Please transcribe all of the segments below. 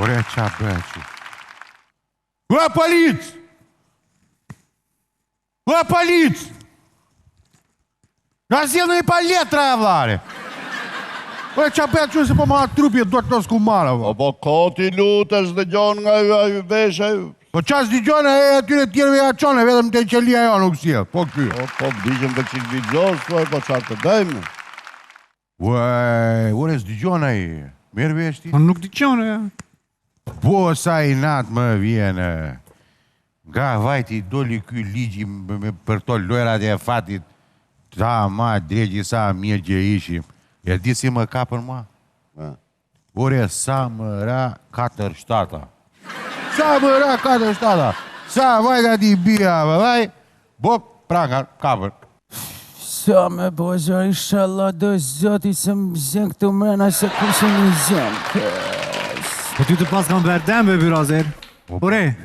Ore, qa bëhe që? Ua, polic! Ua, polic! Nga zilë në një paletra e vlare. Ore, qa bëhe që se po ma trupi do të nësë ku marë, vë. Po koti lutës dhe gjonë nga veshe. Po qa së digjonë e atyre tjerëve aqone, vetëm të qelia jo nuk si. Po kjo. Po digjem dhe qik vigjos, po qarë të dajme. Ore, së digjonë e i. Mirë veshti? Po nuk digjonë e. Po sa i natë më vjenë. Nga vajti doli ky ligji për to lojrat e fatit. Ta ma dregji sa mirë që ishim. E di si më kapën ma? Ore, sa më ra 4-7. Sa më ra 4-7. Sa vajta ti bia, vëllaj, bok, prangar, kapën. Sa me bozor, inshallah, do zoti se më zën këtu mrena se kushe një zën. Po ty të pas kam berdem, be Byrazer. Ore,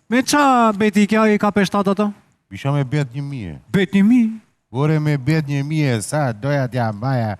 me qa beti kja i ka peshtat ato? Isha me bet 1.000. Bet 1.000? Ore, me bet 1.000, sa doja t'ja maja.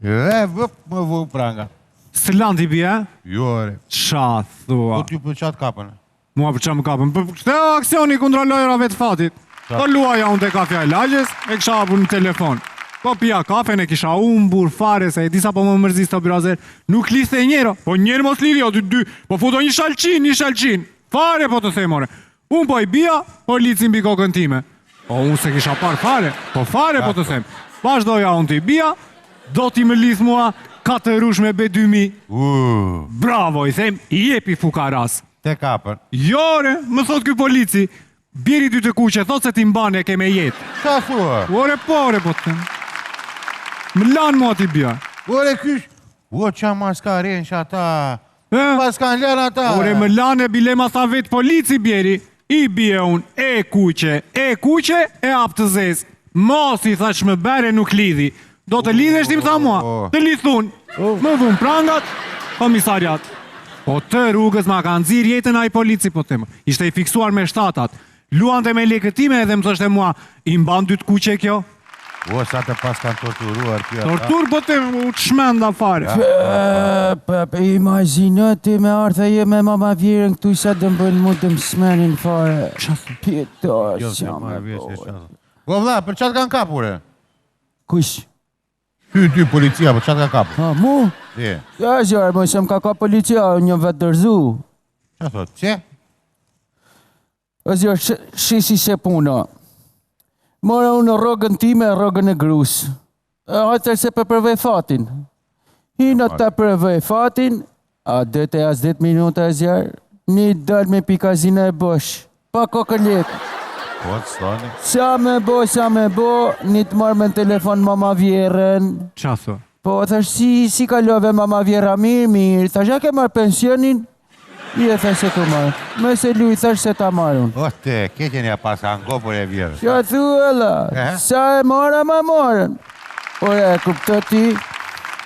Dhe vëp më vë pranga. Së landi bia? Jo, ore. Qa thua? Po ty për qatë kapën? Mua për qa më kapën? Për këtë aksioni kundra lojrave të fatit. Po luaja unë të kafja e lagjes, e kësha apur në telefon. Po pia kafen e kisha umbur fare, se disa po më mërzis të Byrazer. Nuk liste e njero, po njerë mos lidi, o dy. Po futo një shalqin. Fare po të themore. Unë po i bia, po licin bi kokën time. Po unë se kisha par fare, po fare po të them. Vazhdoja unë të i bia, do t'i më lith mua 4 rush me B2000. Bravo, i them, i jepi fukaras. Te kapën. Jore, më thot ky polici, bjeri ty të kuqe, thot se ti mbane ke me jetë. Ka thua? Ore, po të them. Më lanë mua t'i bja. Ore, kysh. Qa mas ka renë që ata. Mas ka në lërë ata. Ore, më lanë e bilema tha vetë polici bjeri. I bje unë, e kuqe, e apë të zezë. Mos i thash më bere nuk lidhi. Do të lidhesh ti më tha mua, të lidhun. Më dhun prangat, komisariat. Po të rrugës ma ka nëzir jetën a i polici, po të temë. Ishte i fiksuar me shtatat. Luante me lekët time edhe më thështë e mua, i mban dy të kuqe kjo. O, sa të pas kanë torturuar kjo. Tortur, po të temë, u të shmenda fare. Imagino ti me arthe je me mama vjerën këtu sa dëmbën mu të më smenin fare. Pjeto, qa me bojë. Po vla, për qatë kanë kapure? Kush? Ty, policia, për qatë kanë kapur? Ha, mu? Ti. Ja, zjarë, më shumë ka ka policia, një vetë dërzu. Qa thot, që? O zjarë, shisi se puna. Mora unë rogën time, rogën e grusë. Hajtër se përvej fatin. Hina të përvej fatin, a dëte as 10 minuta e zjarë, një dalë me pikazina e bosh. Pa kokën lekë. Po, të stani. Sa me bo, një të marrë me në telefon mama vjerën. Qa thua? Po, thash, si kalove mama vjera mirë. Thash, ja ke marrë pensionin? I e thash se të marrë. Me se lu i thash se ta marrën. O, te, keqen ja pas angopur e vjerë. Qa thua, la? Sa e marrë, ma marrën. Ore, kupto ti,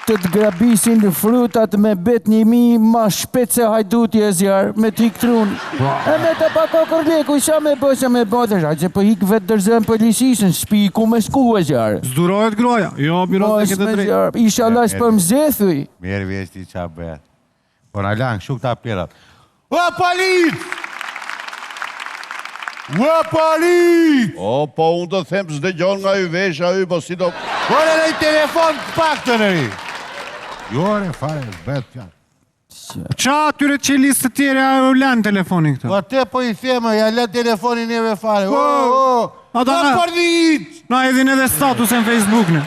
të grabisin frutat me bet 1.000 ma shpet se hajduti e zjarë, me t'i këtrun. E me të pa kokër leku, sa me bo, dhe shaj, që po hik vetë dërzën policisën, shpi ku me shku e zjarë. Zdurohet groja, jo, Byrazer këtë drejt. Isha Allah s'për më zethuj. Mirë veshti qa bëhet. Po në langë, shuk ta plerat. O, polic! O, polic! O, po unë të them s'de gjonë nga i vesha i, po si do... Ore në i telefon të pak të nëri. Jore, fare, bet pjanë. Qa atyre që listë të tjere a u lanë telefonin këtë? Po te po i thema, ja le telefonin neve fare. Ata na përdit! Na edhin edhe status në Facebook në.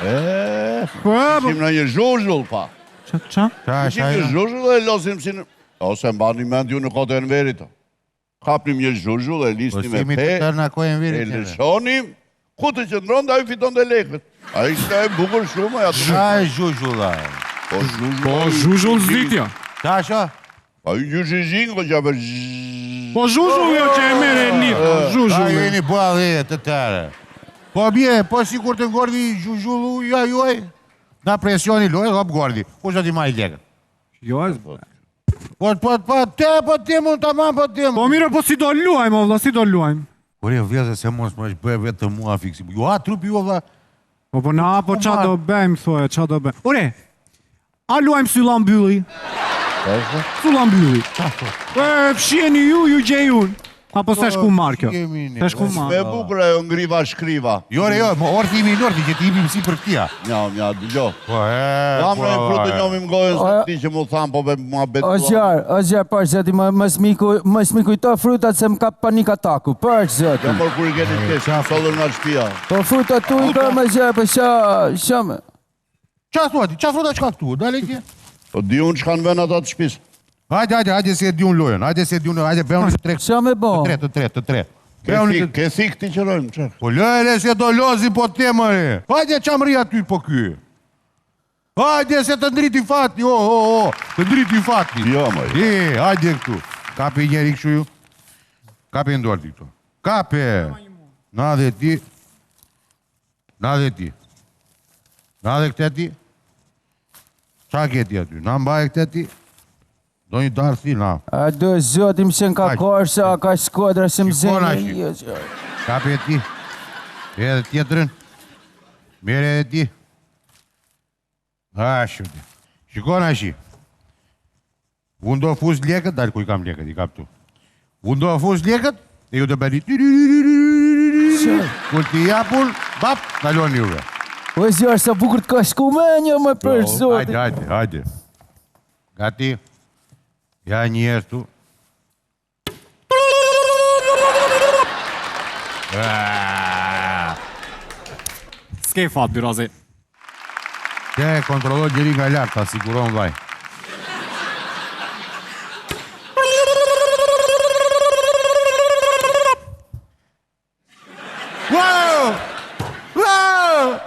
Shim në një zhuzhull, pa. Qa? Shim një zhuzhull dhe losim si në... Ose mba një mend ju në kote e në verit. Kapnim një zhuzhull e listim e pe, e lëshonim, ku të qëndron dhe a ju fiton dhe lekët. A i shka e bukur shumë, a e zhuzhulla. Po zhuzhull zditja. Ta shë? A ju një zhizhin, ko që për Po zhuzhull jo që e mere e litë, zhuzhull. A ju e një bëa dhe të tëre. Po bje, po si kur të ngordi zhuzhullu, ja juaj, na presioni lojë, hop gordi. Po që ti ma i lekët. Jo e zbë. Po te mund të mamë, po te mund. Po mire, po si do luajmë, o vla, si do luajmë. Ore, vleze se mos më është bëhe vetë të mua fiksim. Jo, a trupi jo, vla. Po na, po qa do bëjmë, thoja, qa do bëjmë. Ore, a luajmë sy lambylli? Sulla mblylli. Fshjeni ju gjej unë. Apo s'e shku marrë kjo? S'e shku Me marrë. bukur ajo ngriva shkriva. Jo, orti imi norti që ti imi si për këtia. Mja, dëgjo. Po, Jam në frutë njomim gojën se ti që mu thamë, po ma betu. Ozjar, për zëti, mës mi kujto frutat se më ka panik ataku, për zëti. Ja, por kur i keni kesh, sollën nga shtëpia. Po frutat tu i ka më zjarë, për shame. Qa thuati? Qa fruta qka këtu? Dale kje? Po di unë që kanë ven ata të shpisë. Hajde se e di unë lojën. Hajde beon të tre. Shame bo. Të tre. Ke thik ti që rojmë, qërë. Po lojële se do lozi po te mëre. Hajde qam rria ty po ky. Hajde se të ndriti fati, të ndriti fati. Jo, mëj. Hajde këtu. Kape i njeri këshu ju. Kape i ndorë ti këtu. Kape. Na dhe ti. Na dhe këte ti. Qa ke ti aty? Na mbaj këte ti. Do një darë thi, na. A do zotim se n'ka korsa, ka shkodra se më zene. Kape e ti. Edhe tjetërën. Mere e ti. Shute. Shikona shi. Unë do fuz lekët, dalë ku i kam lekët, i kap tu. Unë do fuz lekët, e ju të bëri. Kur ti japun, bap, nalon juve. O zjarë, sa bukur të ka shku me një më për zotin. Hajde. Gati. Ja njerë tu. S'ke fat, Birazi. Te kontrollo gjeri nga lartë, ta siguron vaj. Wow!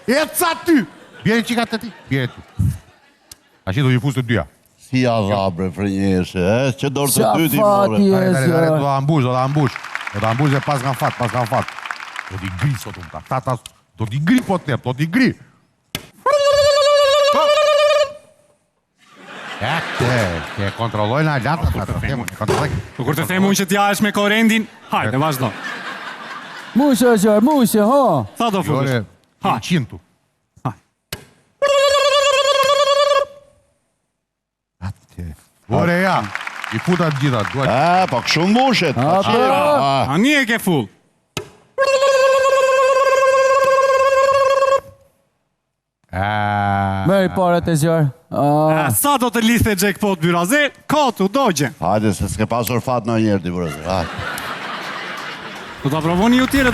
E ca ty! Bjeri qika të ti? Bjeri ty. Ashtë do një fusë të dyja. Si a dha, bre, frënjeshe, që dorë të dyti, Qa more. fati e Do zjarë. të ambush. Do të ambush dhe pas nga fat. Do t'i gri sot unë ta. Do t'i gri po t'lep, do t'i gri. Te kontrollojnë a latë. Kur të them unë që t'ja është me korendin, hajde, vazhdo. Mushe, zjarë, mushe, ha. Sa do futesh? Ha, qintu. Ore ja, i futat gjitha. Po këshu mbushet. A një e ke full. Meri paret e zjarë. Sa do të liste jackpot, Birazi? Kotu, dogje. Hajde, se s'ke pasur fat në njerë ti, brëzë. Do t'a provoni ju tjere,